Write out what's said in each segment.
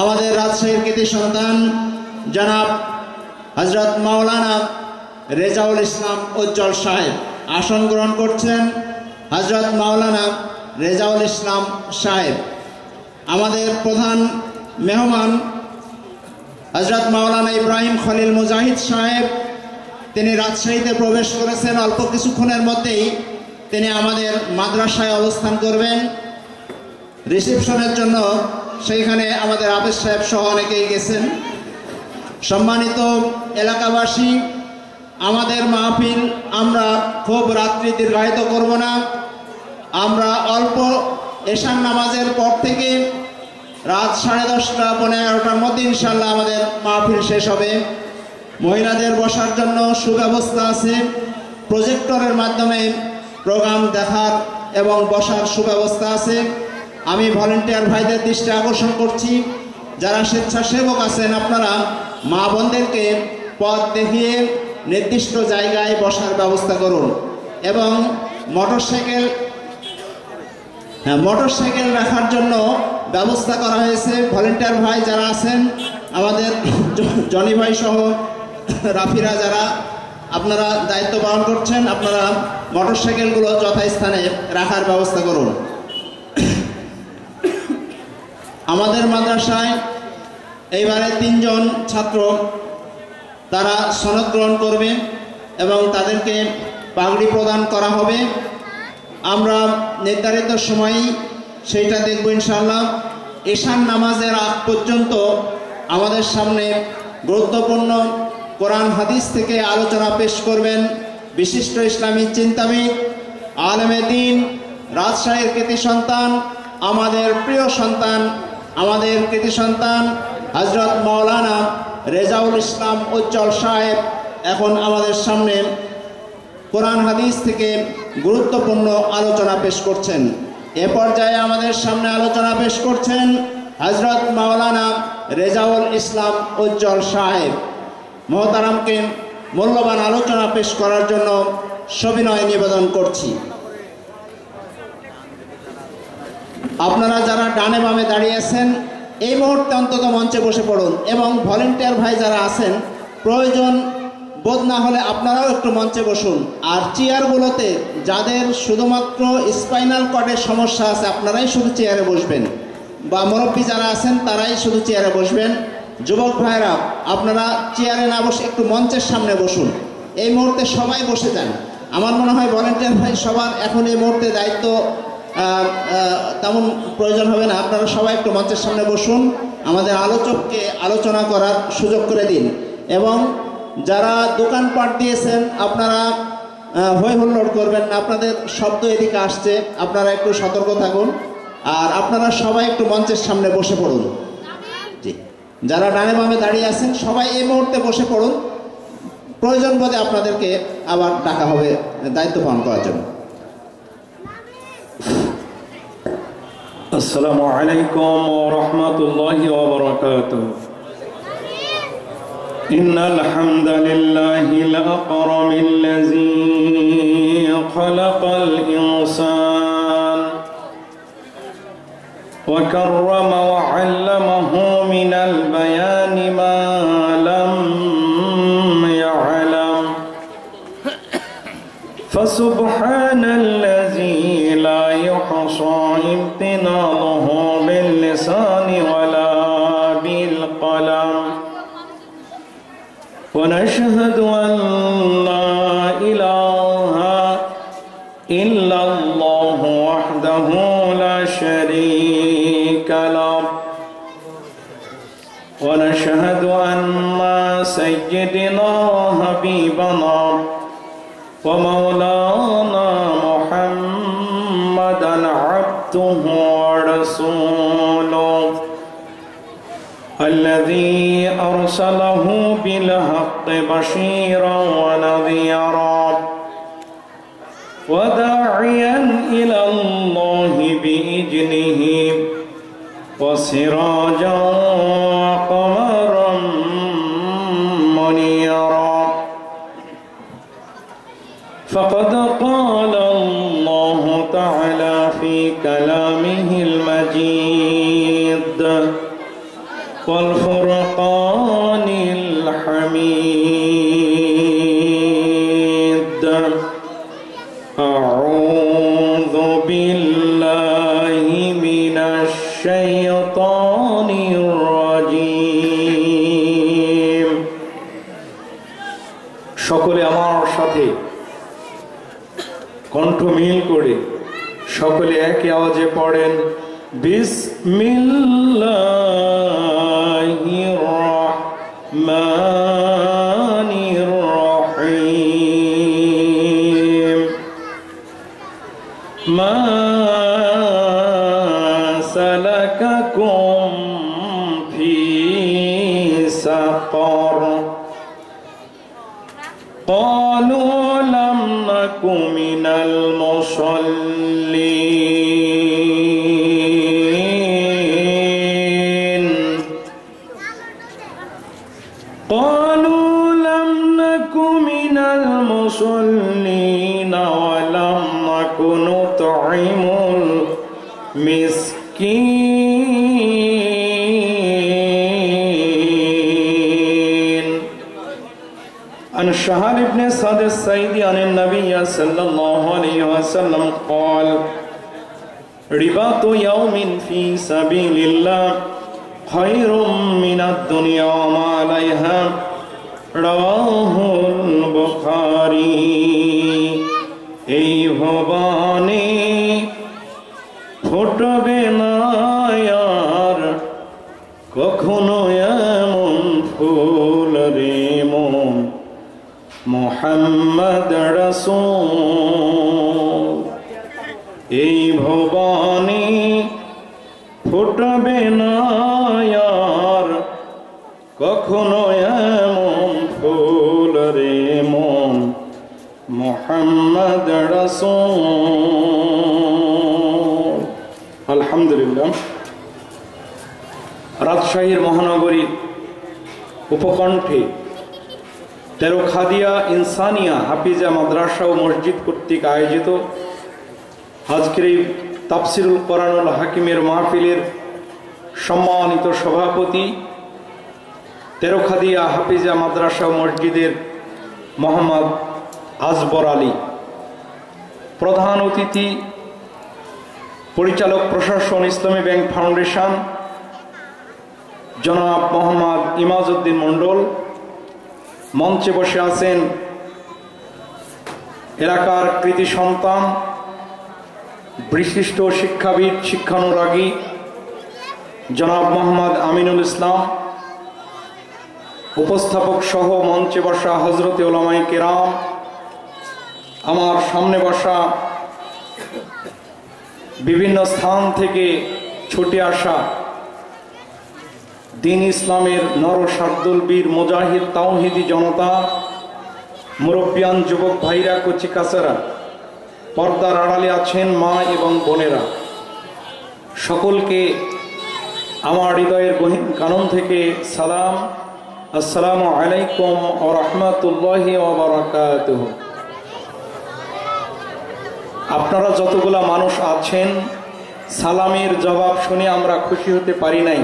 আমাদের রাজশাহীর কৃতি সন্তান জনাব হযরত মাওলানা রেজাউল ইসলাম উজ্জ্বল সাহেব আসন গ্রহণ করছেন। হযরত মাওলানা রেজাউল ইসলাম সাহেব। আমাদের প্রধান মেহমান হযরত মাওলানা ইব্রাহিম খলিল মুজাহিদ সাহেব, তিনি রাজশাহীতে প্রবেশ করেছেন। অল্প কিছুক্ষণের মধ্যেই তিনি আমাদের মাদ্রাসায় অবস্থান করবেন রিসেপশনের জন্য। সেইখানে আমাদের আবেদ সাহেব সহ অনেকেই গেছেন। সম্মানিত এলাকাবাসী, আমাদের মাহফিল আমরা খুব রাত্রি দীর্ঘায়িত করব না। আমরা অল্প এশার নামাজের পর থেকে রাত 10:30 পৌনে 11টার মধ্যে ইনশাআল্লাহ আমাদের মাহফিল শেষ হবে। মহিলাদের বসার জন্য সুব্যবস্থা আছে। প্রজেক্টরের মাধ্যমে প্রোগ্রাম দেখার এবং বসার সুব্যবস্থা আছে। আমি ভলেন্টিয়ার ভাইদের দৃষ্টি আকর্ষণ করছি, যারা স্বেচ্ছাসেবক আছেন আপনারা মা বোনদেরকে পথ দেখিয়ে নির্দিষ্ট জায়গায় বসার ব্যবস্থা করুন। এবং মোটরসাইকেল রাখার জন্য ব্যবস্থা করা হয়েছে। ভলেন্টিয়ার ভাই যারা আছেন, আমাদের জনি ভাই সহ রাফিরা যারা আপনারা দায়িত্ব পালন করছেন, আপনারা মোটরসাইকেলগুলো যথাস্থানে রাখার ব্যবস্থা করুন। আমাদের মাদ্রাসায় এইবারে 3 জন ছাত্র তারা সনদ গ্রহণ করবে এবং তাদেরকে পাগড়ি প্রদান করা হবে। আমরা নির্ধারিত সময়ই সেইটা দেখব ইনশাআল্লাহ। এশার নামাজের আগ পর্যন্ত আমাদের সামনে গুরুত্বপূর্ণ কোরআন হাদিস থেকে আলোচনা পেশ করবেন বিশিষ্ট ইসলামী চিন্তাবিদ, আলেমে দ্বীন, রাজশাহীর কৃতি সন্তান, আমাদের প্রিয় সন্তান, আমাদের কৃতি সন্তান হযরত মাওলানা রেজাউল ইসলাম উজ্জ্বল সাহেব এখন আমাদের সামনে কোরআন হাদিস থেকে গুরুত্বপূর্ণ আলোচনা পেশ করছেন। এ পর্যায়ে আমাদের সামনে আলোচনা পেশ করছেন হযরত মাওলানা রেজাউল ইসলাম উজ্জ্বল সাহেব। মহতারামকে মূল্যবান আলোচনা পেশ করার জন্য সবিনয় নিবেদন করছি। আপনারা যারা ডানে বামে দাঁড়িয়ে আছেন এই মুহূর্তে অন্তত মঞ্চে বসে পড়ুন, এবং ভলেন্টিয়ার ভাই যারা আছেন প্রয়োজন বোধ না হলে আপনারাও একটু মঞ্চে বসুন। আর চেয়ারগুলোতে যাদের শুধুমাত্র স্পাইনাল কর্ডের সমস্যা আছে আপনারাই শুধু চেয়ারে বসবেন, বা মুরব্বী যারা আছেন তারাই শুধু চেয়ারে বসবেন। যুবক ভাইরা আপনারা চেয়ারে না বসে একটু মঞ্চের সামনে বসুন। এই মুহূর্তে সবাই বসে যান। আমার মনে হয় ভলেন্টিয়ার ভাই সবার এখন এই মুহূর্তে দায়িত্ব তেমন প্রয়োজন হবে না। আপনারা সবাই একটু মঞ্চের সামনে বসুন, আমাদের আলোচককে আলোচনা করার সুযোগ করে দিন। এবং যারা দোকানপাট দিয়েছেন আপনারা হই হুল্লোড় করবেন না, আপনাদের শব্দ এদিকে আসছে, আপনারা একটু সতর্ক থাকুন। আর আপনারা সবাই একটু মঞ্চের সামনে বসে পড়ুন। জি, যারা ডানে বামে দাঁড়িয়ে আছেন সবাই এই মুহূর্তে বসে পড়ুন। প্রয়োজন বোধে আপনাদেরকে আবার ডাকা হবে দায়িত্ব পালন করার জন্য। আসসালামু আলাইকুম ওয়া রাহমাতুল্লাহি ওয়া বারাকাতুহু। ইন্নাল হামদালিল্লাহিল আকরামিল্লাযী খালাকাল ইনসান ওয়া কাররামা ওয়া 'আল্লামাহু মিনাল বায়ানি মা লাম ইয়া'লাম ফাসুবহানাল্লাযী লা ইউহসা ইমতিনানুহু বিল লিসানি ওয়ালা বিল কলাম ওয়া নাশহাদু আন লা ইলাহা ইল্লাল্লাহু ওয়াহদাহু লা শারীকা লাহু ওয়া নাশহাদু আন্না সাইয়্যিদানা হাবিবানা ওয়া মাওলানা মুহাম্মাদান আবদুহু ওয়া রাসূলুহু الذي أرسله بالحق بشيرا ونذيرا وداعيا إلى الله بإذنه وسراجا وقمرا منيرا فقد قال الله تعالى في كلامه المجيد والفرقان الحميد. أعوذ بالله من الشيطان الرجيم. সকলে আমার সাথে কণ্ঠ মিল করে সকলে একই আওয়াজে পড়েন বিসমিল্লাহির রহমানির রহিম. মা সালাকাকুম ফি সাকর قالوا لم نك من المصلين قالوا لم نك من المصلين ولم نك نطعم المسكين. عن شهر بن سعد السعيدي عن النبي صلى الله عليه وسلم قال رباط يوم في سبيل الله خير من الدنيا وما عليها. رواه البخاري. এই ভবানী ফুটবে না আর কখনো এমন ফুল রে মন মুহাম্মদ রাসূল. এই ভবানী ফুটবে না আর কখনো এমন ফুল রে মন মুহাম্মদ রাসূল. আলহামদুলিল্লাহ. রাজশাহীর মহানগরী উপকণ্ঠে তেরোখাদিয়া ইনসানিয়া হাফিজা মাদ্রাসা ও মসজিদ কর্তৃক আয়োজিত আজকের এই তাফসিরুল কোরআনুল হাকিমের মাহফিলের সম্মানিত সভাপতি তেরোখাদিয়া হাফিজা মাদ্রাসা ও মসজিদের মোহাম্মদ আজবর আলী, প্রধান অতিথি পরিচালক প্রশাসন ইসলামী ব্যাংক ফাউন্ডেশন জনাব মোহাম্মদ ইমাজউদ্দিন মণ্ডল, মঞ্চে বসে আছেন এলাকার কৃতি সন্তান বিশিষ্ট শিক্ষাবিদ শিক্ষানুরাগী জনাব মোহাম্মদ আমিনুল ইসলাম, উপস্থাপক সহ মঞ্চে বসা হযরতে উলামায়ে কেরাম, আমার সামনে বসা বিভিন্ন স্থান থেকে ছুটে আসা দিন ইসলামের নর শার্দুল বীর মুজাহিদ তাওহীদি জনতা, মুরব্বিয়ান যুবক ভাইরা, কচি কাচারা, পর্দার আড়ালে আছেন মা এবং বোনেরা, সকলকে আমার হৃদয়ের গহীন কানন থেকে সালাম। আসসালামু আলাইকুম ওয়া রাহমাতুল্লাহি ওয়া বারাকাতুহু। আপনারা যতগুলা মানুষ আছেন, সালামের জবাব শুনে আমরা খুশি হতে পারি নাই।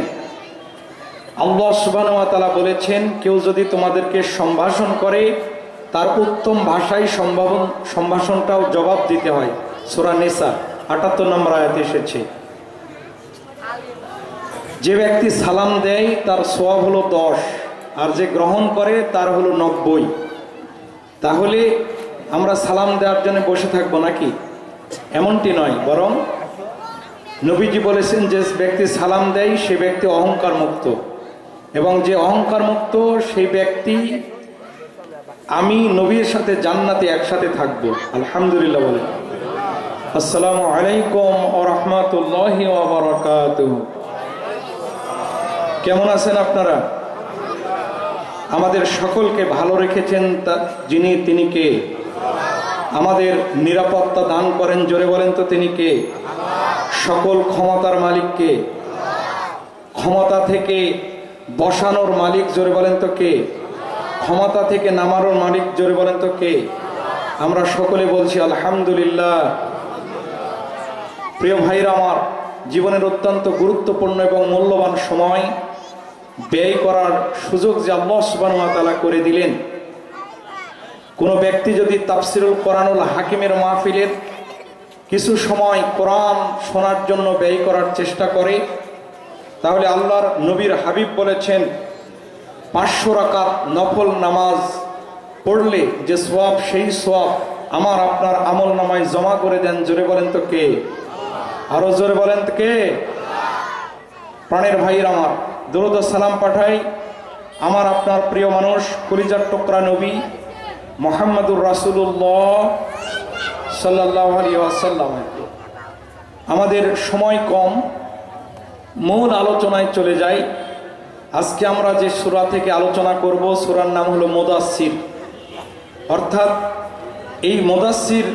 আল্লাহ সুবহানাহু ওয়া তাআলা বলেছেন, কেউ যদি তোমাদেরকে সম্ভাষণ করে তার উত্তম ভাষায় সম্ভাষণটাও জবাব দিতে হয়। সূরা নিসা ৭৮ নম্বর আয়াতে এসেছে। যে ব্যক্তি সালাম দেয় তার সওয়াব হলো 10, আর যে গ্রহণ করে তার হলো 90। তাহলে আমরা সালাম দেওয়ার জন্য বসে থাকবো নাকি? এমনটি নয়, বরং নবীজি বলেছেন যে ব্যক্তি সালাম দেয় সে ব্যক্তি অহংকার মুক্ত, এবং যে অহংকার মুক্ত সেই ব্যক্তি আমি নবীর সাথে জান্নাতে একসাথে থাকবো। আলহামদুলিল্লাহ বলে। আসসালামু আলাইকুম ওয়া রাহমাতুল্লাহি ওয়া বারাকাতুহু। কেমন আছেন আপনারা? আমাদের সকলকে ভালো রেখেছেন যিনি, তিনি কে? আমাদের নিরাপত্তা দান করেন, জোরে বলেন তো তিনি কে? সকল ক্ষমতার মালিক কে? ক্ষমতা থেকে বসানোর মালিক, জোরে বলেন তো কে? ক্ষমতা থেকে নামানোর মালিক, জোরে বলেন তো কে? আমরা সকলে বলছি আলহামদুলিল্লাহ। প্রিয় ভাইরা আমার, জীবনের অত্যন্ত গুরুত্বপূর্ণ এবং মূল্যবান সময় ব্যয় করার সুযোগ যে আল্লাহ সুবহানাহু ওয়া তাআলা করে দিলেন। কোনো ব্যক্তি যদি তাফসিরুল কোরআনুল হাকিমের মাহফিলের কিছু সময় কোরআন শোনার জন্য ব্যয় করার চেষ্টা করে, তাহলে আল্লাহর নবীর হাবিব বলেছেন 500 রাকাত নফল নামাজ পড়লে যে সওয়াব, সেই সওয়াব আমার আপনার আমল নামায় জমা করে দেন। জোরে বলেন তো কে? আরো জোরে বলেন তো কে? প্রাণের ভাইয়ের আমার, দরুদ ও সালাম পাঠাই আমার আপনার প্রিয় মানুষ, কলিজার টুকরা নবী মুহাম্মদুর রাসূলুল্লাহ সাল্লাল্লাহু আলাইহি ওয়াসাল্লাম। আমাদের সময় কম, মূল আলোচনায় চলে যাই। আজকে আমরা যে সূরা থেকে আলোচনা করব, সূরার নাম হলো মুদাসসির। অর্থাৎ এই মুদাসসির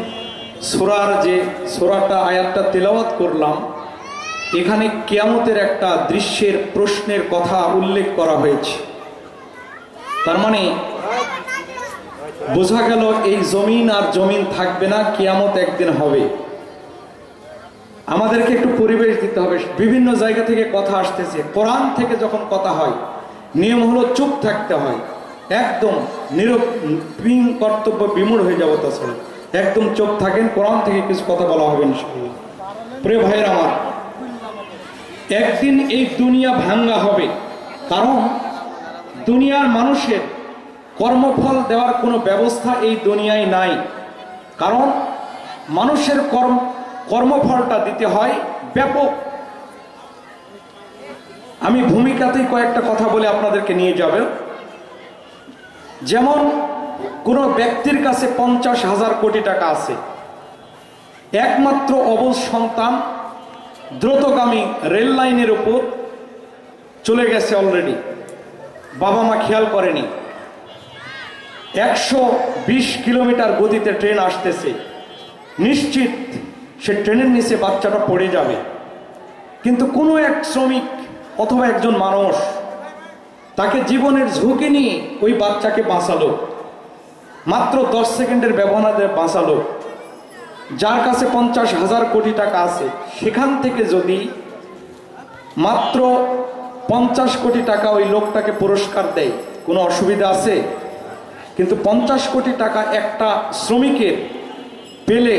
সূরার যে সূরাটা আয়াতটা তেলাওয়াত করলাম, এখানে কিয়ামতের একটা দৃশ্যের প্রশ্নের কথা উল্লেখ করা হয়েছে। তার মানে বোঝা গেল এই জমিন আর জমিন থাকবে না, কিয়ামত একদিন হবে। আমাদেরকে একটু পরিবেশ দিতে হবে। বিভিন্ন জায়গা থেকে কথা আসতেছে, কোরআন থেকে যখন কথা হয় নিয়ম হলো চুপ থাকতে হয়, একদম নিরপিং কর্তব্য বিমূঢ় হয়ে যাবো। তাছাড়া একদম চুপ থাকেন, কোরআন থেকে কিছু কথা বলা হবে ইনশাআল্লাহ। প্রিয় ভাইয়ের আমার, একদিন এই দুনিয়া ভাঙ্গা হবে, কারণ দুনিয়ার মানুষের কর্মফল দেওয়ার কোনো ব্যবস্থা এই দুনিয়ায় নাই। কারণ মানুষের কর্মফলটা দিতে হয় ব্যাপক। আমি ভূমিকাতেই কয়েকটা কথা বলে আপনাদেরকে নিয়ে যাবে। যেমন কোন ব্যক্তির কাছে 50,000 কোটি টাকা আছে, একমাত্র অবুঝ সন্তান দ্রুতগামী রেল লাইনের উপর চলে গেছে অলরেডি, বাবা মা খেয়াল করেনি। 120 কিলোমিটার গতিতে ট্রেন আসতেছে, নিশ্চিত সে ট্রেনের নিচে বাচ্চাটা পড়ে যাবে। কিন্তু কোনো এক শ্রমিক অথবা একজন মানুষ তাকে জীবনের ঝুঁকি নিয়ে ওই বাচ্চাকে বাঁচালো, মাত্র 10 সেকেন্ডের ব্যবধানে বাঁচালো। যার কাছে 50,000 কোটি টাকা আছে, সেখান থেকে যদি মাত্র 50 কোটি টাকা ওই লোকটাকে পুরস্কার দেয়, কোনো অসুবিধা আছে? কিন্তু 50 কোটি টাকা একটা শ্রমিকের পেলে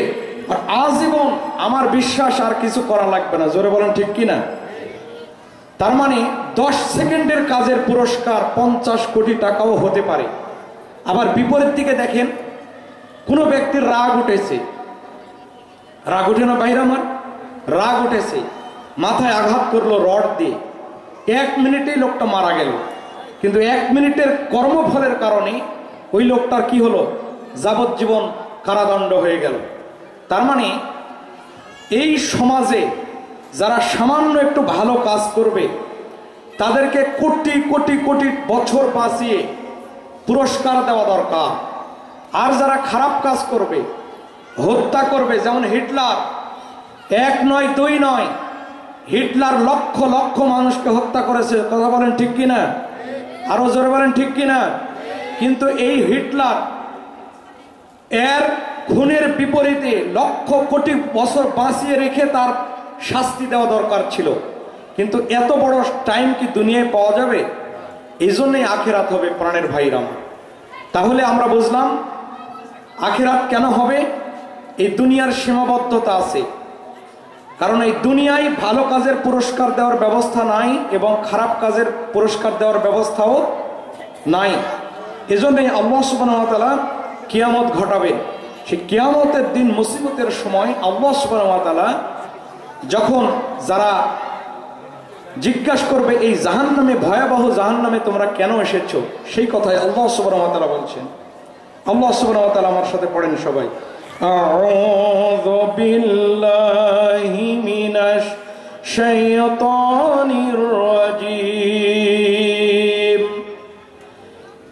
আর আজীবন আমার বিশ্বাস আর কিছু করা লাগবে না। জোরে বলেন ঠিক কিনা? তার মানে 10 সেকেন্ডের কাজের পুরস্কার 50 কোটি টাকাও হতে পারে। আবার বিপরীত দিকে দেখেন, কোনো ব্যক্তির রাগ উঠেছে, রাগ উঠে না বাইরে আমার? রাগ উঠেছে, মাথায় আঘাত করলো রড দিয়ে, 1 মিনিটেই লোকটা মারা গেল। কিন্তু 1 মিনিটের কর্মফলের কারণে ওই লোকটার কি হলো? যাবজ্জীবন কারাদণ্ড হয়ে গেল। তার মানে এই সমাজে যারা সামান্য একটু ভালো কাজ করবে তাদেরকে কোটি কোটি কোটি বছর বাঁচিয়ে পুরস্কার দেওয়া দরকার। আর যারা খারাপ কাজ করবে, হত্যা করবে, যেমন হিটলার, 1 নয় 2 নয়, হিটলার লক্ষ লক্ষ মানুষকে হত্যা করেছে। কথা বলেন ঠিক কিনা? আরো জোরে বলেন ঠিক কিনা? কিন্তু এই হিটলার এর খুনের বিপরীতে লক্ষ কোটি বছর বাঁচিয়ে রেখে তার শাস্তি দেওয়া দরকার ছিল। কিন্তু এত বড় টাইম কি দুনিয়ায় পাওয়া যাবে? এই জন্যই আখেরাত হবে প্রাণের ভাইরা। তাহলে আমরা বুঝলাম আখেরাত কেন হবে। এই দুনিয়ার সীমাবদ্ধতা আছে, কারণ এই দুনিয়ায় ভালো কাজের পুরস্কার দেওয়ার ব্যবস্থা নাই এবং খারাপ কাজের পুরস্কার দেওয়ার ব্যবস্থাও নাই। এজন্যই আল্লাহ সুবহানাহু ওয়া তাআলা কিয়ামত ঘটাবে। সেই কিয়ামতের দিন, মুসিবতের সময় আল্লাহ সুবহানাহু ওয়া তাআলা যখন যারা জিজ্ঞাসা করবে এই জাহান্নামে, ভয়াবহ জাহান্নামে তোমরা কেন এসেছো, সেই কথাই আল্লাহ সুবহানাহু ওয়া তাআলা বলছেন। আল্লাহ সুবহানাহু ওয়া তাআলা আমার সাথে পড়েন সবাই। আউযু বিল্লাহি মিনাশ শাইতানির রাজীম।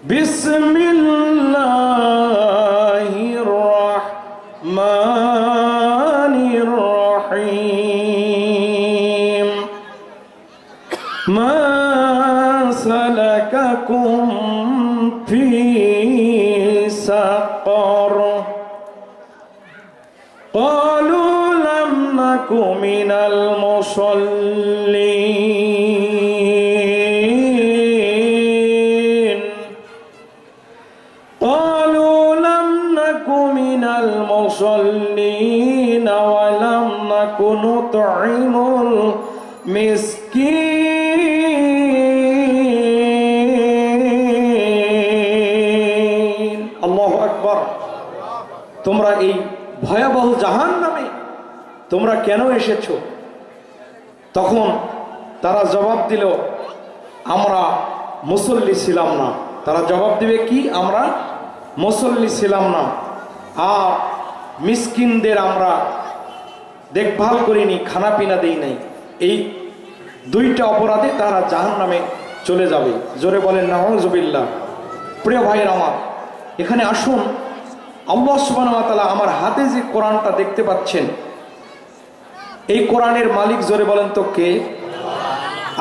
বিসমিল্লাহির রাহমানির রহিম। মা সালাকাকুম ফি সাকর। قالوا لم نك من المصلين নুতঈমুল মিসকিন। আল্লাহু আকবার। তোমরা এই ভয়াবহ জাহান্নামে তোমরা কেন এসেছো? তখন তারা জবাব দিল, আমরা মুসল্লি ছিলাম না। তারা জবাব দিবে কি? আমরা মুসল্লি ছিলাম না, আর মিসকিনদের আমরা দেখভাল করিনি, খানা পিনা দেই নাই। এই দুইটা অপরাধে তারা জাহান্নামে চলে যাবে। জোরে বলেন নাউযুবিল্লাহ। প্রিয় ভাইয়ের আমার, এখানে আসুন, আল্লাহ সুবহানাহু ওয়া তাআলা আমার হাতে যে কোরআনটা দেখতে পাচ্ছেন, এই কোরআনের মালিক জোরে বলেন তো কে?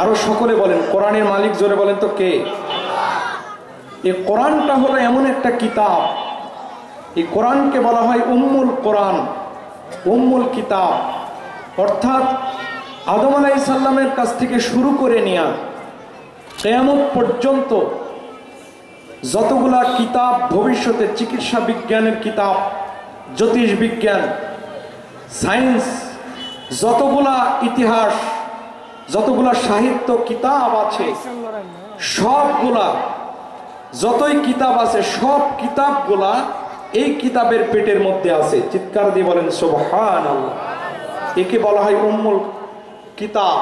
আরো সকলে বলেন, কোরআনের মালিক জোরে বলেন তো কে? এই কোরআনটা হলো এমন একটা কিতাব, এই কোরআনকে বলা হয় উম্মুল কোরআন, উম্মুল কিতাব। অর্থাৎ আদম আলাইহিস সালামের কাছ থেকে শুরু করে নিয়ে কিয়ামত পর্যন্ত যতগুলা কিতাব, ভবিষ্যতে চিকিৎসা বিজ্ঞানের কিতাব, জ্যোতিষ বিজ্ঞান, সায়েন্স, যতগুলা ইতিহাস, যতগুলা সাহিত্য কিতাব আছে, সবগুলা যতই কিতাব আছে, সব কিতাবগুলা এই কিতাবের পেটের মধ্যে আছে। চিৎকার দিয়ে বলেন সুবহানাল্লাহ। একে বলা হয় উম্মুল কিতাব।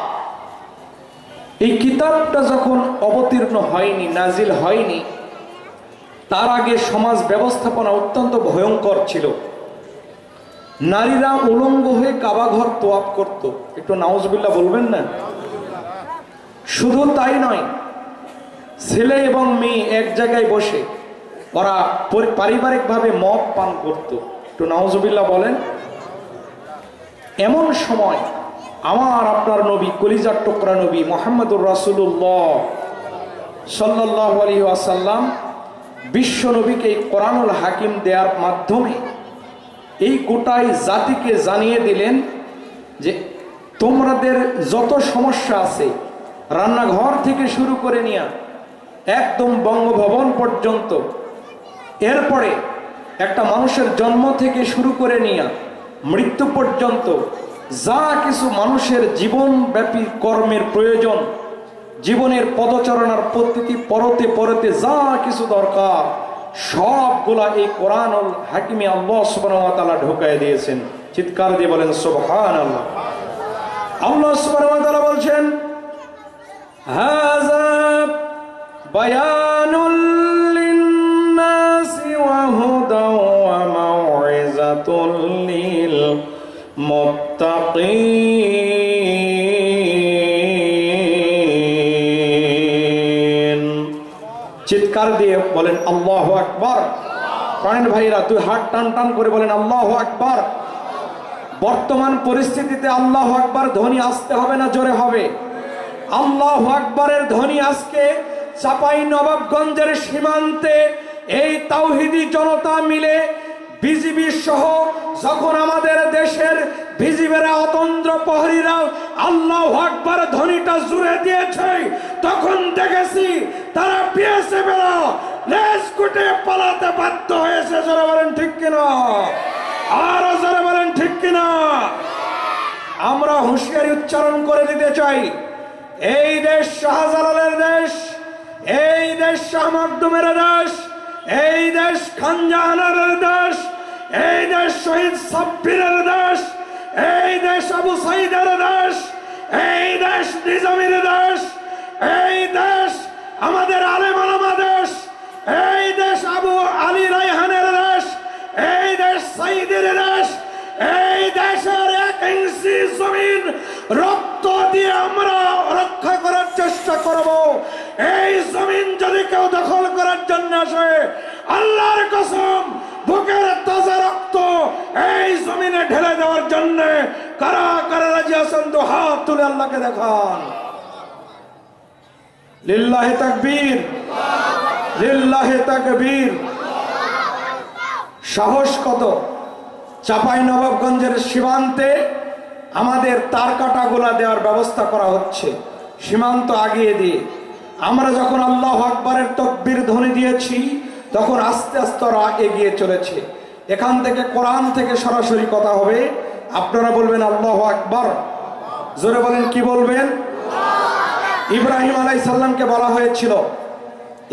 এই কিতাবটা যখন অবতীর্ণ হয়নি, নাজিল হয়নি, তার আগে সমাজ ব্যবস্থাপনা অত্যন্ত ভয়ঙ্কর ছিল। নারীরা উলঙ্গ হয়ে কাবা ঘর তোয়াফ করত। একটু নাউজুবিল্লাহ বলবেন না? শুধু তাই নয়, ছেলে এবং মেয়ে এক জায়গায় বসে ওরা পারিবারিকভাবে মদ পান করত। একটু নাউজুবিল্লাহ বলেন। এমন সময় আমার আপনার নবী, কলিজার টুকরা নবী মুহাম্মদুর রাসূলুল্লাহ সাল্লাল্লাহু আলাইহি ওয়াসাল্লাম বিশ্ব নবীকে এই কোরআনুল হাকিম দেওয়ার মাধ্যমে এই গোটাই জাতিকে জানিয়ে দিলেন যে তোমাদের যত সমস্যা আছে, রান্নাঘর থেকে শুরু করে নিয়ে একদম বঙ্গভবন পর্যন্ত, এরপরে একটা মানুষের জন্ম থেকে শুরু করে নিয়ে মৃত্যু পর্যন্ত যা কিছু মানুষের জীবনব্যাপী কর্মের প্রয়োজন, জীবনের পদচারণার পদ্ধতি পরতে পরতে যা কিছু দরকার, সবগুলা এই কোরআনুল হাকিমে আল্লাহ সুবহানাহু ওয়া তাআলা ঢুকায় দিয়েছেন। চিৎকার দিয়ে বলেন সুবহানাল্লাহ। আল্লাহ সুবহানাহু ওয়া তাআলা বলছেন, হাযা বায়ানুল লিন-নাসি ওয়া হুদাও ওয়া মাউইযাতুল লিল মুত্তাকিন। চিৎকার দিয়ে বলেন আল্লাহু আকবার। প্রাণের ভাইরা, তুই হাত টান টান করে বলেন আল্লাহু আকবার। বর্তমান পরিস্থিতিতে আল্লাহু আকবার ধ্বনি আসতে হবে না জোরে হবে? আল্লাহু আকবারের ধ্বনি আজকে চাপাই নবাবগঞ্জের সীমান্তে এই তাওহীদি জনতা মিলে বিজিবি সহ যখন আমাদের দেশের বিজিবিরা অতন্দ্র প্রহরীরা আল্লাহু আকবার ধ্বনিটা জুড়ে দিয়েছে, তখন দেখেছি তারা বিএসএফেরা লেজ কুটে পালাতে বাধ্য হয়েছে। জোরে বলেন ঠিক কিনা? আরো জোরে বলেন ঠিক কিনা? আমরা হুঁশিয়ারি উচ্চারণ করে দিতে চাই, এই দেশ শাহজালালের দেশ, এই দেশ শাহ মাকদুমের দেশ, এই দেশ খানজাহানের দেশ, এই দেশ শহীদ সাব্বিরের দেশ, এই দেশ আবু সাইদের দেশ, এই দেশ নিজামীর দেশ, এই দেশ আমাদের আলেম ওলামা দেশ, এই দেশ আবু আলী রায়হানের দেশ, এই দেশ সাইদের দেশ। এই দেশের 1 ইঞ্চি জমিন রক্ত দিয়ে আমরা রক্ষা করার চেষ্টা করব। এই জমিন যদি কেউ দখল করার জন্য আসে, আল্লাহর কসম বুকের তাজা রক্ত এই জমিনে ঢেলে দেওয়ার জন্য কারা কারা রাজি আছেন? তো হাত তুলে আল্লাহকে দেখান। লিল্লাহি তাকবীর, লিল্লাহি তাকবীর। সাহস কত! চাপাই নবাবগঞ্জের সীমান্তে আমাদের তার কাটাগুলা দেওয়ার ব্যবস্থা করা হচ্ছে, সীমান্ত আগিয়ে দিয়ে। আমরা যখন আল্লাহু আকবারের তাকবীর ধ্বনি দিয়েছি, তখন আস্তে আস্তে ওরা এগিয়ে চলেছে। এখান থেকে কোরআন থেকে সরাসরি কথা হবে, আপনারা বলবেন আল্লাহু আকবার। জোরে বলেন, কি বলবেন? ইব্রাহিম আলাইহিস সালামকে বলা হয়েছিল,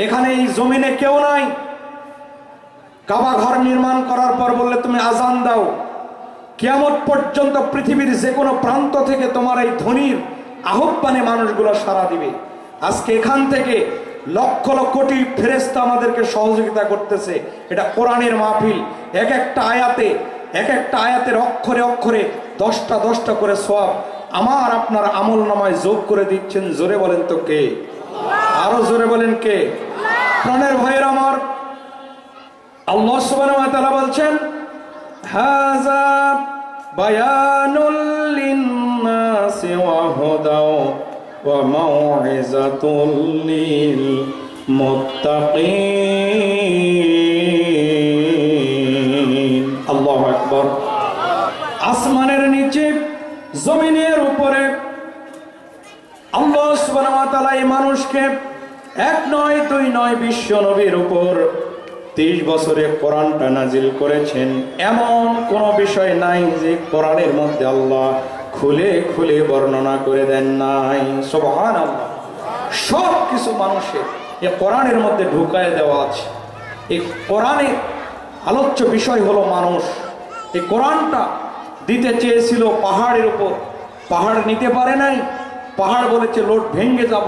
এখানে এই জমিনে কেউ নাই, কাবা ঘর নির্মাণ করার পর বললে তুমি আজান দাও, কিয়ামত পর্যন্ত পৃথিবীর যে কোনো প্রান্ত থেকে তোমার এই ধ্বনির আহ্বানে মানুষগুলো সাড়া দিবে। আজকে এখান থেকে লক্ষ লক্ষ কোটি ফেরেশতা আমাদেরকে সহযোগিতা করতেছে। এটা কোরআনের মাহফিল। এক একটা আয়াতের অক্ষরে অক্ষরে 10টা করে সওয়াব আমার আপনার আমল নামায় যোগ করে দিচ্ছেন। জোরে বলেন তো কে? আরো জোরে বলেন কে? প্রাণের ভাইয়ের আমার, আল্লাহ সুবহানাহু ওয়া তাআলা বলছেন, হাযা বায়ানুল লিন-নাসি ওয়া হুদাও ওয়া মাউইযাতুল লিল মুত্তাকিন। আল্লাহু আকবার। আসমানের নিচে জমিনের উপরে আল্লাহ সুবহানাহু ওয়া তাআলা এই মানুষকে 1 নয় 2 নয় বিশ্ব নবীর উপর 30 বছরে কোরআনটা নাজিল করেছেন। এমন কোন বিষয় নাই যে কোরআনের মধ্যে আল্লাহ খুলে খুলে বর্ণনা করে দেন নাই। সুবহানাল্লাহ। সব কিছু মানুষের এই কোরআনের মধ্যে ঢুকায় দেওয়া আছে। এই কোরআনের আলোচ্য বিষয় হলো মানুষ। এই কোরআনটা দিতে চেয়েছিল পাহাড়ের উপর, পাহাড় নিতে পারে নাই। পাহাড় বলেছে লোট ভেঙে যাব,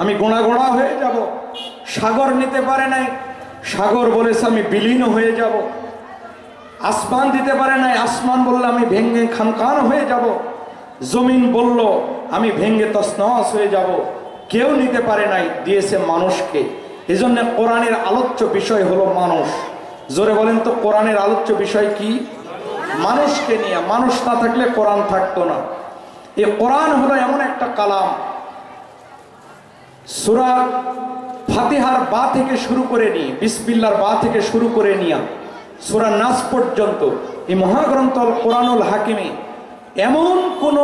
আমি গোড়া গোড়া হয়ে যাব। সাগর নিতে পারে নাই, সাগর বলেছে আমি বিলীন হয়ে যাব। আসমান দিতে পারে নাই, আসমান বললে আমি ভেঙে খানখান হয়ে যাব। জমিন বলল আমি ভেঙে তছনছ হয়ে যাব। কেউ নিতে পারে নাই, দিয়েছে মানুষকে। এজন্য কোরআনের আলোচ্য বিষয় হলো মানুষ। জোরে বলেন তো, কোরআনের আলোচ্য বিষয় কি? মানুষকে নিয়ে। মানুষ না থাকলে কোরআন থাকতো না। এই কোরআন হলো এমন একটা কালাম, সূরা ফাতিহার বা থেকে শুরু করে নিয়ে, বিসমিল্লাহর বা থেকে শুরু করে নিয়ে সূরা নাস পর্যন্ত এই মহাগ্রন্থ কোরআনুল হাকিমে এমন কোন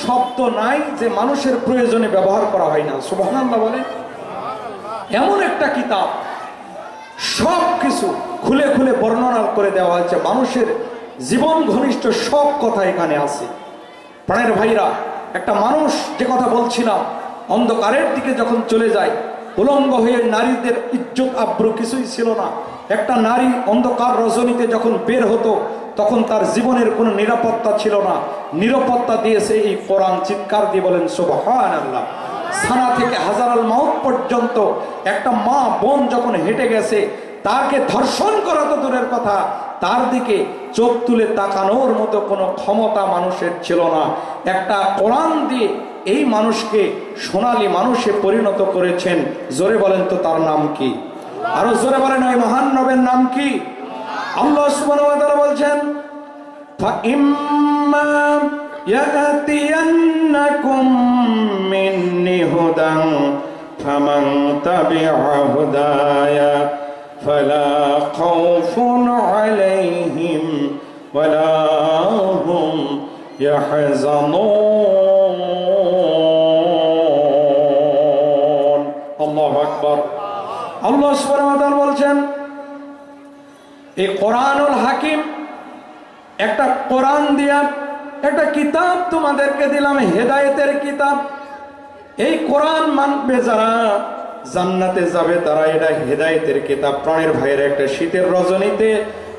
শব্দ নাই যে মানুষের প্রয়োজনে ব্যবহার করা হয় না। সুবহানাল্লাহ বলেন। এমন একটা কিতাব, সব কিছু খুলে খুলে বর্ণনা করে দেওয়া হয়েছে। মানুষের জীবন ঘনিষ্ঠ সব কথা এখানে আছে। প্রাণের ভাইরা, একটা মানুষ যে কথা বলছিলাম, অন্ধকারের দিকে যখন চলে যায়, উলঙ্গ হয়ে নারীদের ইজ্জত আব্রু কিছুই ছিল না। একটা নারী অন্ধকার রজনীতে যখন বের হতো তখন তার জীবনের কোনো নিরাপত্তা ছিল না। নিরাপত্তা দিয়েছে এই কোরআন। চিৎকার দিয়ে বলেন সুবহানাল্লাহ। সানা থেকে হাজারাল মাউত পর্যন্ত একটা মা বোন যখন হেঁটে গেছে, তাকে ধর্ষণ করা তো দূরের কথা, তার দিকে চোখ তুলে তাকানোর মতো কোনো ক্ষমতা মানুষের ছিল না। একটা কোরআন দিয়ে এই মানুষকে সোনালী মানুষে পরিণত করেছেন। জোরে বলেন তো তার নাম কি? আরো জোরে বলেন ওই মহান নবের নাম কি? আল্লাহ সুবহানাহু ওয়া তাআলা বলছেন, ফাইম্মা ইয়াতিয়ান্নাকুম মিন্নি হুদান ফামান তাবিআ হুদায়া ফালা খাউফুন আলাইহিম ওয়ালা হুম ইয়াহজানুন। আল্লাহু আকবার। আল্লাহ সুবহানাহু ওয়া তাআলা বলছেন, এই কোরআনুল হাকিম, একটা কোরআন দিয়া একটা কিতাব তোমাদেরকে দিলাম, হেদায়েতের কিতাব। এই কোরআন মানবে যারা জান্নাতে যাবে তারা। এটা হেদায়েতের কিতাব। প্রাণের ভাইয়ের, একটা শীতের রজনীতে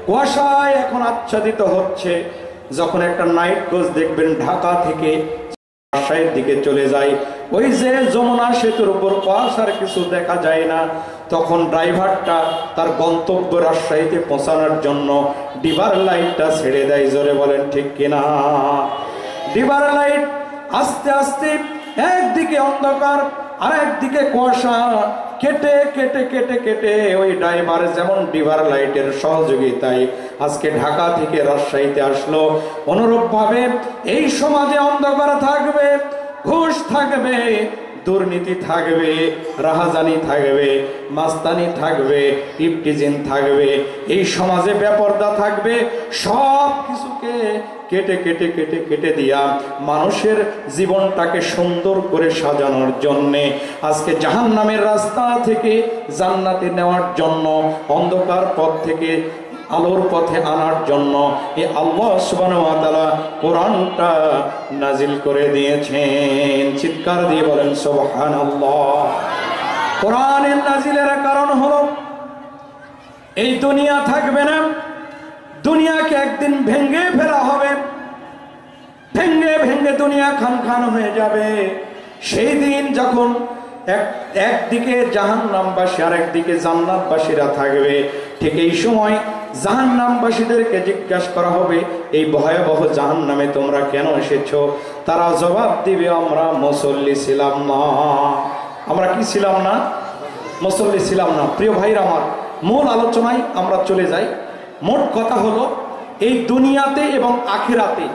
কুয়াশায় এখন আচ্ছাদিত হচ্ছে, যখন একটা নাইট কোচ দেখবেন ঢাকা থেকে রাজশাহীর দিকে চলে যায়, ওই যে যমুনা সেতুর উপর কুয়াশার কিছু দেখা যায় না, তখন ড্রাইভারটা তার গন্তব্য রাজশাহীতে পৌঁছানোর জন্য ডিবার লাইটটা ছেড়ে দেয়। জোরে বলেন ঠিক কিনা? ডিবার লাইট আস্তে আস্তে একদিকে অন্ধকার আর একদিকে কুয়াশা, কেটে কেটে কেটে কেটে ওই ড্রাইভার যেমন ডিবার লাইটের সহযোগিতায় আজকে ঢাকা থেকে রাজশাহীতে আসলো, অনুরূপ ভাবে এই সমাজে অন্ধকার থাকবে, ঘুষ থাকবে, দুর্নীতি থাকবে, রাহাজানি থাকবে, মাস্তানি থাকবে, ইফটিজিং থাকবে, এই সমাজে বেপরদা থাকবে। সব কিছুকে কেটে কেটে কেটে কেটে দিয়া মানুষের জীবনটাকে সুন্দর করে সাজানোর জন্যে আজকে জাহান্নামের রাস্তা থেকে জান্নাতে নেওয়ার জন্য, অন্ধকার পথ থেকে আলোর পথে আনার জন্য এই আল্লাহ সুবহানাহু ওয়া তাআলা কোরআনটা নাজিল করে দিয়েছেন। চিৎকার দিয়ে বলেন সুবহানাল্লাহ। কোরআনের নাজিলের কারণ হলো এই দুনিয়া থাকবে না, দুনিয়াকে একদিন ভেঙে ফেলা হবে, ভেঙে ভেঙে দুনিয়া খান খান হয়ে যাবে। সেই দিন যখন একদিকে জাহান্নামবাসী আর একদিকে জান্নাতবাসীরা থাকবে, ঠিক এই সময় জাহান্নামবাসীদেরকে জিজ্ঞাসা করা হবে, এই ভয়াবহ জাহান্নামে তোমরা কেন এসেছো? তারা জবাব দিবে, আমরা মুসল্লি ছিলাম না। আমরা কি ছিলাম না? মুসল্লি ছিলাম না। প্রিয় ভাইরা আমার, মূল আলোচনায় আমরা চলে যাই। মোট কথা হলো, এই দুনিয়াতে এবং আখিরাতে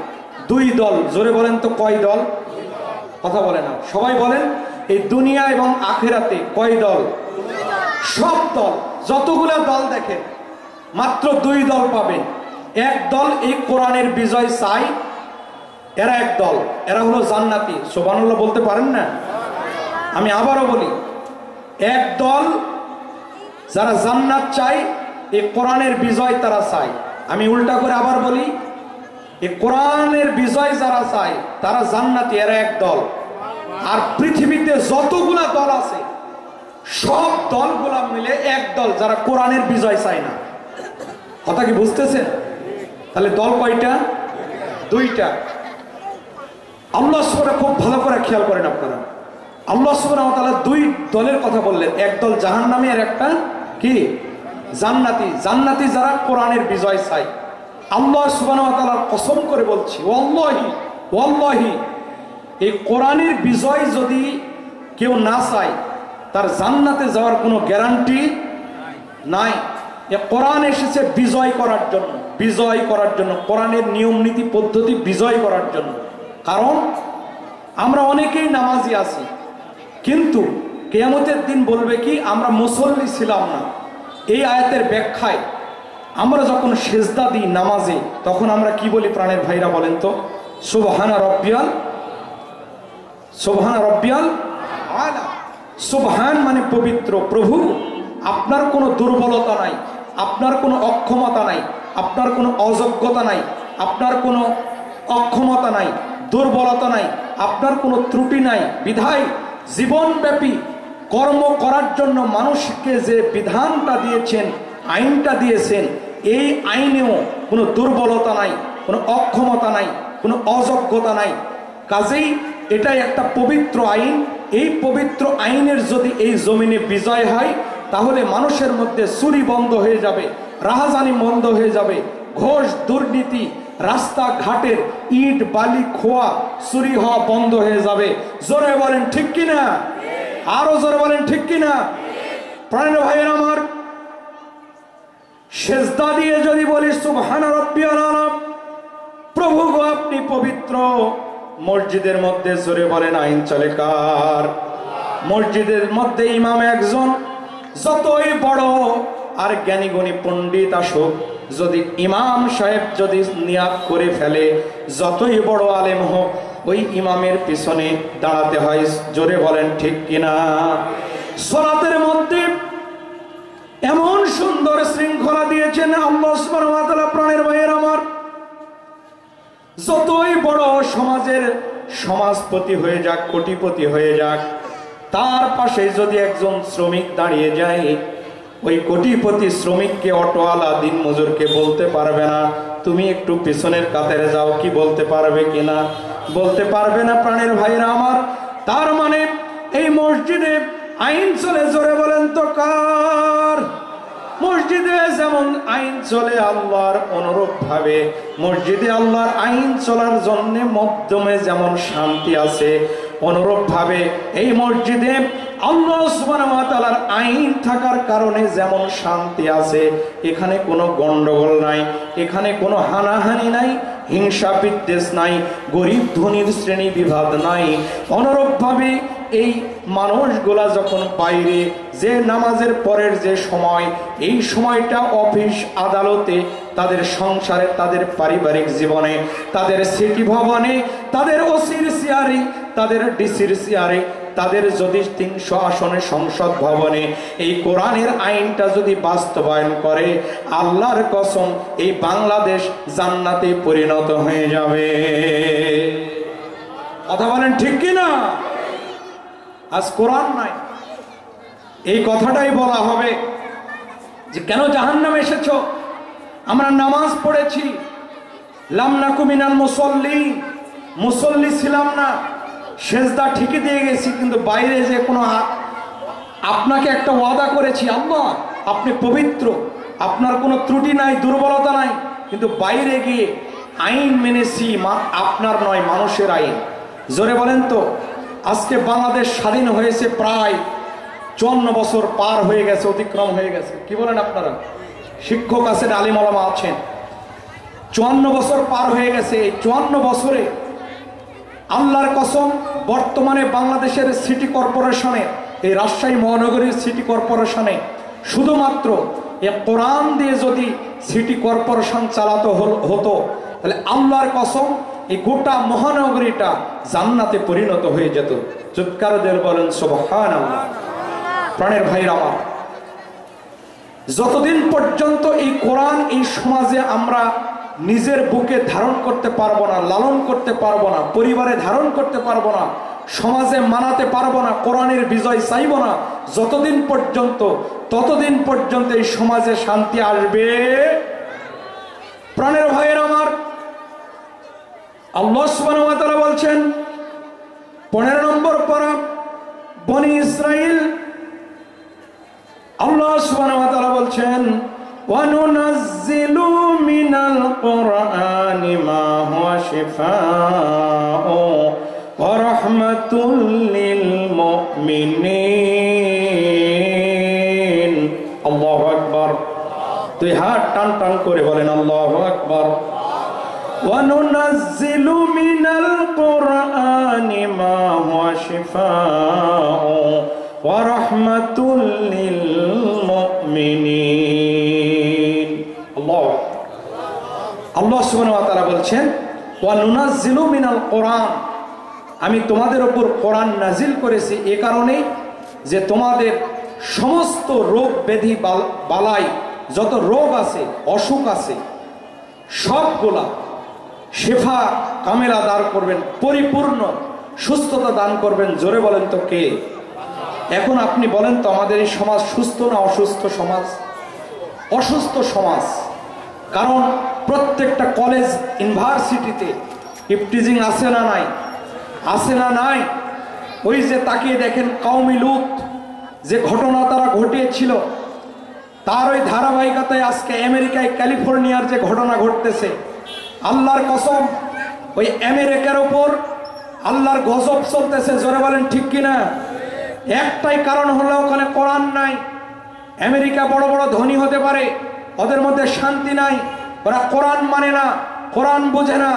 দুই দল। জোরে বলেন তো কয় দল? কথা বলে না, সবাই বলেন। এই দুনিয়া এবং আখিরাতে কয় দল? সব দল, যতগুলো দল দেখেন মাত্র দুই দল পাবেন। এক দল এই কোরআনের বিজয় চাই, এরা এক দল, এরা হলো জান্নাতি। সুবহানাল্লাহ বলতে পারেন না? আমি আবারও বলি, এক দল যারা জান্নাত চাই, এই কোরআনের বিজয় তারা চায়। আমি উল্টা করে আবার বলি, এই কোরআনের বিজয় যারা চায় তারা জান্নাতি, এরা এক দল। আর পৃথিবীতে যতগুলা দল আছে সব দলগুলা মিলে এক দল, যারা কোরআনের বিজয় চায় না। কথা কি বুঝতেছেন? তাহলে দল কয়টা? দুইটা। আল্লাহ সুবহানাহু খুব ভালো করে খেয়াল করেন আপনারা। আল্লাহ সুবহানাহু ওয়া তাআলা দুই দলের কথা বললেন, এক দল জাহান্নামী আর একটা কি? জান্নাতি। জান্নাতি যারা কোরআনের বিজয় চায়। আল্লাহ সুবহানাহু ওয়া তাআলার কসম করে বলছি, ওয়াল্লাহি ওয়াল্লাহি, এই কোরআনের বিজয় যদি কেউ না চায়, তার জান্নাতে যাওয়ার কোনো গ্যারান্টি নাই। এ কোরআন এসেছে বিজয় করার জন্য, বিজয় করার জন্য, কোরআনের নিয়ম নীতি পদ্ধতি বিজয় করার জন্য। কারণ আমরা অনেকেই নামাজি আছি, কিন্তু কিয়ামতের দিন বলবে কি, আমরা মুসল্লি ছিলাম না। এই আয়াতের ব্যাখ্যায় আমরা যখন সেজদা দিই নামাজে, তখন আমরা কি বলি প্রাণের ভাইরা বলেন তো? সুবহানা রব্বিয়াল, সুবহানা রব্বিয়াল আলা। সুবহান মানে পবিত্র। প্রভু, আপনার কোনো দুর্বলতা নাই, আপনার কোনো অক্ষমতা নাই, আপনার কোনো অযোগ্যতা নাই, আপনার কোনো অক্ষমতা নাই, দুর্বলতা নাই, আপনার কোনো ত্রুটি নাই। বিধায় জীবনব্যাপী কর্ম করার জন্য মানুষকে যে বিধানটা দিয়েছেন, আইনটা দিয়েছেন, এই আইনেও কোনো দুর্বলতা নাই, কোনো অক্ষমতা নাই, কোনো অযোগ্যতা নাই। কাজেই এটাই একটা পবিত্র আইন। এই পবিত্র আইনের যদি এই জমিনে বিজয় হয়, তাহলে মানুষের মধ্যে চুরি বন্ধ হয়ে যাবে, রাহাজানি বন্ধ হয়ে যাবে, ঘোষ দুর্নীতি, রাস্তাঘাটের ইট বালি খোয়া চুরি হওয়া বন্ধ হয়ে যাবে। জোরে বলেন ঠিক কিনা? আরো জোরে বলেন ঠিক কিনা? প্রাণের ভাইয়ের আমার, সেজদা দিয়ে যদি বলি সুবহানা রাব্বিয়াল আলা, প্রভু গো আপনি পবিত্র। মসজিদের মধ্যে জোরে বলেন আইন চলে কার? মসজিদের মধ্যে ইমাম একজন, যতই বড় আর জ্ঞানী গুণী পণ্ডিত আসুক, যদি ইমাম সাহেব যদি নিয়াত করে ফেলে, যতই বড় আলেম হোক, ওই ইমামের পিছনে দাঁড়াতে হয়। জোরে বলেন ঠিক কিনা? সালাতের মধ্যে এমন সুন্দর শৃঙ্খলা দিয়েছেন আল্লাহ সুবহানাহু ওয়া তাআলা। প্রাণের ভাইয়ের আমার, যতই বড় সমাজের সমাজপতি হয়ে যাক, কোটিপতি হয়ে যাক, তার পাশে যদি একজন শ্রমিক দাঁড়িয়ে যায়, ওই কোটিপতি শ্রমিককে, অটোওয়ালা দিন মজুরকে বলতে পারবে না তুমি একটু পিছনের কাতারে যাও। কি বলতে পারবে কিনা? বলতে পারবে না। প্রাণের ভাইরা আমার, তার মানে এই মসজিদে আইন চলে। জোরে বলেন তো কার? মসজিদে যেমন আইন চলে আল্লাহর, অনুরূপ ভাবে মসজিদে আল্লাহর আইন চলার জন্য মধ্যমে যেমন শান্তি আছে, অনুরূপ ভাবে এই মসজিদে আল্লাহ সুবহানাহু ওয়া তাআলার আইন থাকার কারণে যেমন শান্তি আছে। এখানে কোনো গন্ডগোল নাই, এখানে কোনো হানাহানি নাই, হিংসা বিদ্বেষ নাই, গরিব ধনীর শ্রেণী বিভাগ নাই। অনুরূপ ভাবে এই মানুষগুলা যখন বাইরে, যে নামাজের পরের যে সময়, এই সময়টা অফিস আদালতে, তাদের সংসারে, তাদের পারিবারিক জীবনে, তাদের সিটি ভবনে, তাদের ওসির চেয়ারে, তাদের ডিসির চেয়ারে, তাদের যদি 300 আসনের সংসদ ভবনে এই কোরআনের আইনটা যদি বাস্তবায়ন করে, আল্লাহর কসম এই বাংলাদেশ জান্নাতে পরিণত হয়ে যাবে। কথা বলেন ঠিক কি না? আজ কোরআন নাই, এই কথাটাই বলা হবে যে কেন জাহান্নামে এসেছো? আমরা নামাজ পড়েছি, লাম নাকু মিনাল মুসাল্লিন, মুসল্লি ছিলাম না, সেজদা ঠিকই দিয়ে গেছি, কিন্তু বাইরে যে কোনো আপনাকে একটা ওয়াদা করেছি, আল্লাহ আপনি পবিত্র, আপনার কোনো ত্রুটি নাই, দুর্বলতা নাই, কিন্তু বাইরে গিয়ে আইন মেনেছি, আপনার নয় মানুষের আইন। জোরে বলেন তো। আজকে বাংলাদেশ স্বাধীন হয়েছে প্রায় 54 বছর পার হয়ে গেছে, অতিক্রম হয়ে গেছে। কি বলেন আপনারা? শিক্ষক আছেন, আলিম ওলামা আছেন। 54 বছর পার হয়ে গেছে। এই 54 বছরে আল্লাহর কসম বর্তমানে বাংলাদেশের সিটি কর্পোরেশনে, এই রাজশাহী মহানগরীর সিটি কর্পোরেশনে শুধুমাত্র এই কোরআন দিয়ে যদি সিটি কর্পোরেশন চালাতে হতো, তাহলে আল্লাহর কসম এই গোটা মহানগরীটা জান্নাতে পরিণত হয়ে যেত। চিৎকার দিয়ে বলেন সুবহানাল্লাহ। প্রাণের ভাইরা আমার, যতদিন পর্যন্ত এই কোরআন এই সমাজে আমরা নিজের বুকে ধারণ করতে পারবো না, লালন করতে পারবো না, পরিবারে ধারণ করতে পারবো না, সমাজে মানাতে পারবো না, কোরআনের বিজয় চাইবো না, যতদিন পর্যন্ত ততদিন পর্যন্ত এই সমাজে শান্তি আসবে। প্রাণের ভাইয়ের আমার, আল্লাহ সুবহানাহু ওয়া তাআলা বলছেন 15 নম্বর পারা বনি ইসরাইল, আল্লাহ সুবহানাহু ওয়া তাআলা বলছেন ওয়ানুনাজ্জিলু মিনাল কুরআনি মা হুয়া শিফাউ ওয়া রাহমাতুল লিল মুমিনিন। আল্লাহু আকবার। তুই হাত টান টান করে বলেন আল্লাহু আকবার। ওয়ানুনাজ্জিলু মিনাল কুরআনি মা হুয়া শিফাউ ওয়া রাহমাতুল লিল মুমিনিন। আল্লাহ সুবহানাহু ওয়া তাআলা বলছেন ওয়ানুনাজ্জিলু মিনাল কুরআন, আমি তোমাদের উপর কোরআন নাজিল করেছি এ কারণে যে তোমাদের সমস্ত রোগ ব্যাধি বালাই, যত রোগ আছে, অসুখ আছে, সবগুলা শেফা কামেলা দান করবেন, পরিপূর্ণ সুস্থতা দান করবেন। জোরে বলেন তো কে? এখন আপনি বলেন তো, আমাদের এই সমাজ সুস্থ না অসুস্থ সমাজ? অসুস্থ সমাজ। কারণ প্রত্যেকটা কলেজ ইউনিভার্সিটিতে ইফটিজিং আছে না নাই? আছে না নাই? ওই যে তাকিয়ে দেখেন কওমি লুত যে ঘটনা তারা ঘটিয়েছিল, তার ওই ধারাবাহিকতায় আজকে আমেরিকায় ক্যালিফোর্নিয়ার যে ঘটনা ঘটতেছে, আল্লাহর কসম ওই আমেরিকার উপর আল্লাহর গজব চলতেছে। জোরে বলেন ঠিক কিনা? একটাই কারণ হলো ওখানে কোরআন নাই। আমেরিকা বড় বড় ধনী হতে পারে, ওদের মধ্যে শান্তি নাই, ওরা কোরআন মানে না, কোরআন বোঝে না,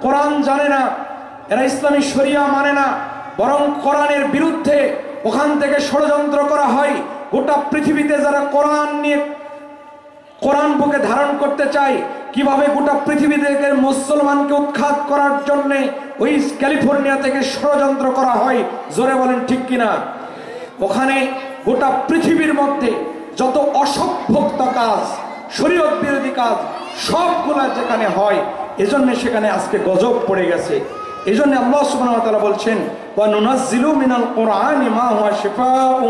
কোরআন জানে না, এরা ইসলামী শরিয়া মানে না, বরং কোরআনের বিরুদ্ধে ওখান থেকে ষড়যন্ত্র করা হয়। গোটা পৃথিবীতে যারা কোরআন নিয়ে, কোরআন বুকে ধারণ করতে চায়, কিভাবে গোটা পৃথিবী থেকে মুসলমানকে উৎখাত করার জন্য ওই ক্যালিফোর্নিয়া থেকে ষড়যন্ত্র করা হয়। জোরে বলেন ঠিক কিনা? ওখানে গোটা পৃথিবীর মধ্যে যত অসভ্যক্ত কাজ, শরীয়ত বিরোধী কাজ, সবগুলা যেখানে হয়, এজন্য সেখানে আজকে গজব পড়ে গেছে। এজন্য আল্লাহ সুবহানাহু ওয়া তাআলা বলছেন ওয়ানুনাজ্জিলু মিনাল কুরআনি মা হুয়া শিফাউ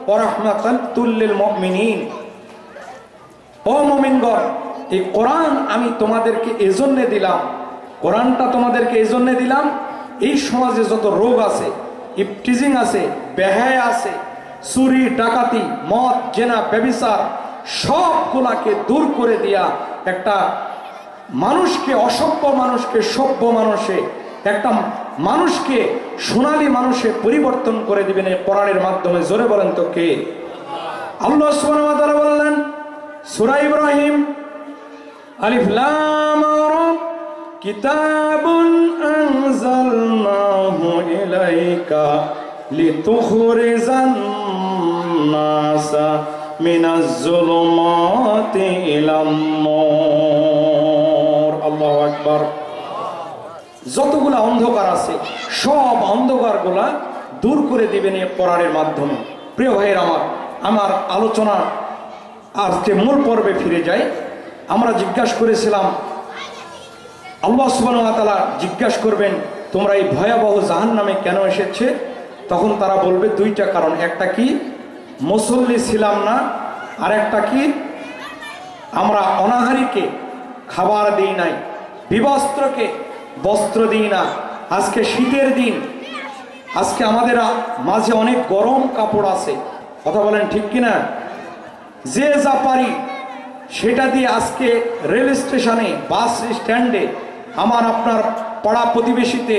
ওয়া রাহমাতুল লিল মুমিনিন। ও মুমিনগণ, এই কোরআন আমি তোমাদেরকে এজন্য দিলাম, কোরআনটা তোমাদেরকে এজন্য দিলাম, এই সমাজে যত রোগ আছে, ইফটিজিং আছে, বেহায়া আছে, চুরি ডাকাতি, মদ, জেনা, ব্যভিচার, সবগুলাকে দূর করে দিয়া একটা মানুষকে, অসভ্য মানুষকে সভ্য মানুষে, একটা মানুষকে সোনালী মানুষে পরিবর্তন করে দিবেন এই কোরআনের মাধ্যমে। জোরে বলেন তো কে? আল্লাহ সুবহানাহু ওয়া তাআলা বললেন সূরা ইব্রাহিম, আলিফ লাম রা, কিতাবুন আনজালনাহু ইলাইকা লিতুখরিজান নাসা মিনাজ যুলুমাতি ইলান নূর। আল্লাহু আকবার। যতগুলা অন্ধকার আছে, সব অন্ধকারগুলা দূর করে দিবেন এই কোরআনের মাধ্যমে। প্রিয় ভাইয়ের আমার আলোচনা আজকে মূল পর্বে ফিরে যাই। আমরা জিজ্ঞাসা করেছিলাম, আল্লাহ সুবহানাহু ওয়া তাআলা জিজ্ঞাসা করবেন তোমরা এই ভয়াবহ জাহান্নামে কেন এসেছে? তখন তারা বলবে দুইটা কারণ, একটা কি মুসল্লি ছিলাম না, আর একটা কি আমরা অনাহারীকে খাবার দিই নাই, বিবস্ত্রকে বস্ত্র দিই না। আজকে শীতের দিন, আজকে আমাদের মাঝে অনেক গরম কাপড় আছে, কথা বলেন ঠিক কিনা? যে যা পারি সেটা দিয়ে আজকে রেল স্টেশনে, বাস স্ট্যান্ডে, আমার আপনার পাড়া প্রতিবেশীতে,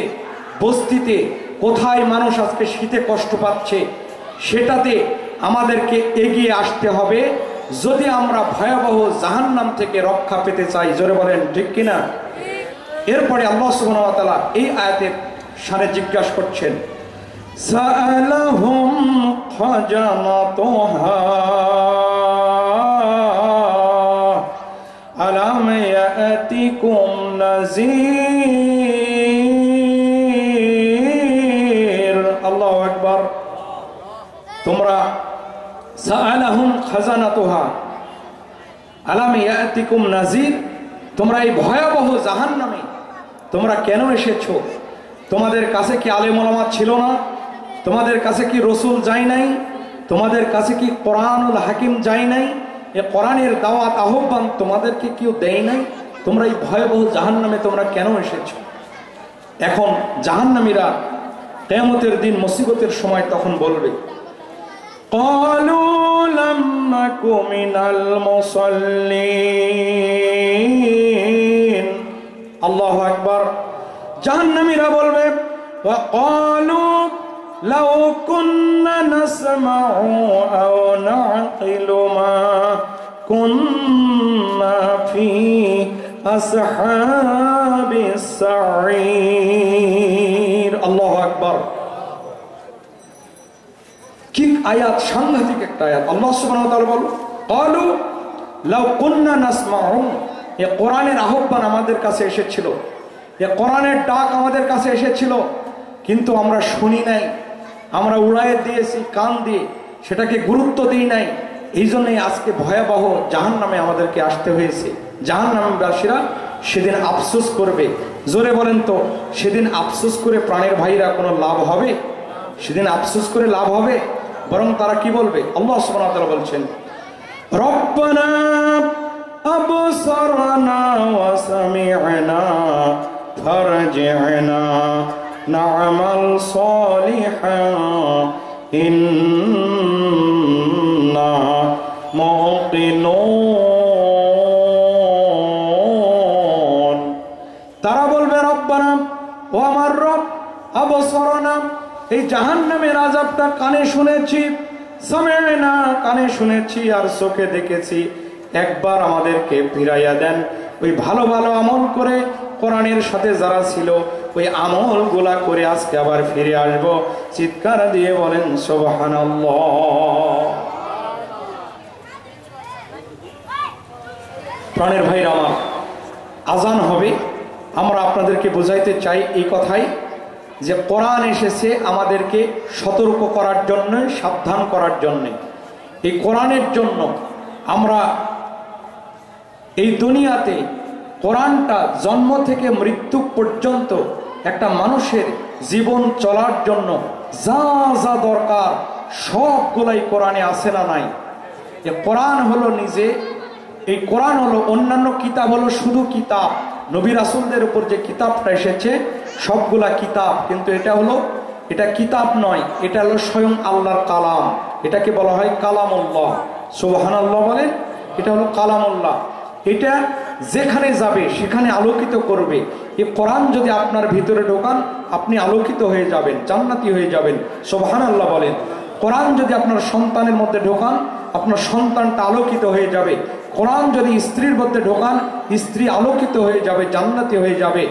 বস্তিতে কোথায় মানুষ আজকে শীতে কষ্ট পাচ্ছে, সেটাতে আমাদেরকে এগিয়ে আসতে হবে যদি আমরা ভয়াবহ জাহান্নাম থেকে রক্ষা পেতে চাই। জোরে বলেন ঠিক কিনা? এরপরে আল্লাহ সুবহানাহু ওয়া তাআলা এই আয়াতের শানে জিজ্ঞাসা করছেন, সাআলাহুম খাজানাতুহা আলাম ইয়াতিকুম নাযীর। আল্লাহু আকবার। তোমরা সাআলাহুম খাজানাতুহা আলাম ইয়াতিকুম নাযীর, তোমরা এই ভয়াবহ জাহান্নামে তোমরা কেন এসেছো? তোমাদের কাছে কি আলেম ওলামা ছিল না? তোমাদের কাছে কি রসুল যায় নাই? তোমাদের কাছে কি কোরআনুল হাকিম যায় নাই? এ কোরআনের দাওয়াত আহ্বান তোমাদেরকে কেউ দেয় নাই? তোমরা এই ভয়াবহ জাহান্নামে তোমরা কেন এসেছো? এখন জাহান্নামীরা কিয়ামতের দিন মুসিবতের সময় তখন বলবে, ক্বালু লাম নাকু মিনাল মুসাল্লিন। আল্লাহু আকবার। জাহান্নামীরা বলবে, ওয়া ক্বালু লাউ কুন্না নাসমাউ আও নাকিলু মা কুন্না ফি আসহাবিস সাঈর। আল্লাহু আকবার। কি আয়াত, সাংঘাতিক একটা আয়াত। আল্লাহ সুবহানাহু ওয়া তাআলা বলেন, ক্বালু লাউ কুন্না নাসমাউ, এ কোরআনের আহ্বান আমাদের কাছে এসেছিল, এ কোরআনের ডাক আমাদের কাছে এসেছিল, কিন্তু আমরা শুনি নাই, আমরা উড়ায়ে দিয়েছি কান দিয়ে, সেটাকে গুরুত্ব দিই নাই। এই জন্যই আজকে ভয়াবহ জাহান্নামে আমাদেরকে আসতে হয়েছে। জাহান্নামবাসীরা সেদিন আফসোস করবে। জোরে বলেন তো, সেদিন আফসোস করে প্রাণের ভাইরা কোনো লাভ হবে? সেদিন আফসোস করে লাভ হবে? বরং তারা কি বলবে? আল্লাহ সুবহানাহু ওয়া তাআলা বলছেন, রব্বানা আবসারনা ওয়া সামি'না ফারজি'না না'মাল সালিহান ইন্না মুকিনুন। তারা বলবে, রব্বানা, ও আমার রব, আবসারনা, এই জাহান্নামের আযাবটা কানে শুনেছি, সামি'না, কানে শুনেছি আর চোখে দেখেছি, একবার আমাদেরকে ফিরাইয়া দেন। ওই ভালো ভালো আমল করে কোরআনের সাথে যারা ছিল ওই আমলগুলা করে আজকে আবার ফিরে আসব। চিৎকার দিয়ে বলেন সুবহানাল্লাহ। প্রাণের ভাইরা আমার, আজান হবে। আমরা আপনাদেরকে বোঝাইতে চাই এই কথাই যে কোরআন এসেছে আমাদেরকে সতর্ক করার জন্য, সাবধান করার জন্য। এই কোরআনের জন্য আমরা এই দুনিয়াতে কোরআনটা জন্ম থেকে মৃত্যু পর্যন্ত একটা মানুষের জীবন চলার জন্য যা যা দরকার সবগুলাই কোরআনে আছে না নাই? এই কোরআন হলো নিজে, এই কোরআন হলো, অন্যান্য কিতাব হলো শুধু কিতাব, নবী রাসূলদের উপর যে কিতাবটা এসেছে সবগুলা কিতাব, কিন্তু এটা কিতাব নয়, এটা হলো স্বয়ং আল্লাহর কালাম। এটাকে বলা হয় কালামুল্লাহ। সুবহানাল্লাহ বলেন, এটা হলো কালামুল্লাহ। এটা যেখানে যাবে সেখানে আলোকিত করবে। এই কোরআন যদি আপনার ভিতরে ঢোকান, আপনি আলোকিত হয়ে যাবেন, জান্নাতি হয়ে যাবেন। সুবহানাল্লাহ বলেন। কোরআন যদি আপনার সন্তানের মধ্যে ঢোকান, আপনার সন্তানটা আলোকিত হয়ে যাবে। কোরআন যদি স্ত্রীর মধ্যে ঢোকান, স্ত্রী আলোকিত হয়ে যাবে, জান্নাতি হয়ে যাবে।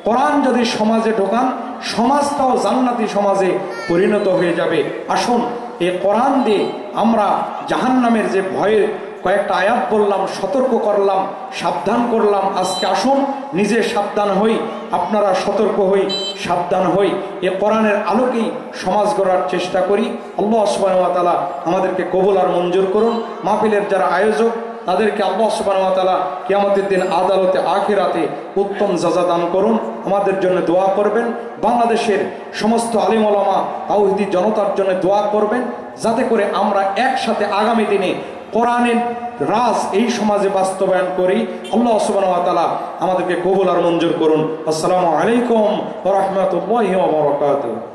কোরআন যদি সমাজে ঢোকান, সমাজটাও জান্নাতি সমাজে পরিণত হয়ে যাবে। আসুন এই কোরআন দিয়ে আমরা জাহান্নামের যে ভয়ের কয়েকটা আয়াত বললাম, সতর্ক করলাম, সাবধান করলাম। আজকে আসুন নিজে সাবধান হই, আপনারা সতর্ক হই, সাবধান হই, এ কোরআনের আলোকেই সমাজ গড়ার চেষ্টা করি। আল্লাহ সুবহানাহু ওয়া তাআলা আমাদেরকে কবুল আর মঞ্জুর করুন। মাহফিলের যারা আয়োজক তাদেরকে আল্লাহ সুবহানাহু ওয়া তাআলা কিয়ামতের দিন আদালতে আখিরাতে উত্তম সাজা দান করুন। আমাদের জন্য দোয়া করবেন। বাংলাদেশের সমস্ত আলিম ওলামা তাওহীদি জনতার জন্য দোয়া করবেন, যাতে করে আমরা একসাথে আগামী দিনে কোরআনের রাজ এই সমাজে বাস্তবায়ন করি। আল্লাহ সুবহানাহু ওয়া তাআলা আমাদেরকে কবুল আর মঞ্জুর করুন। আসসালামু আলাইকুম ওয়া রাহমাতুল্লাহি ওয়া বারাকাতুহু।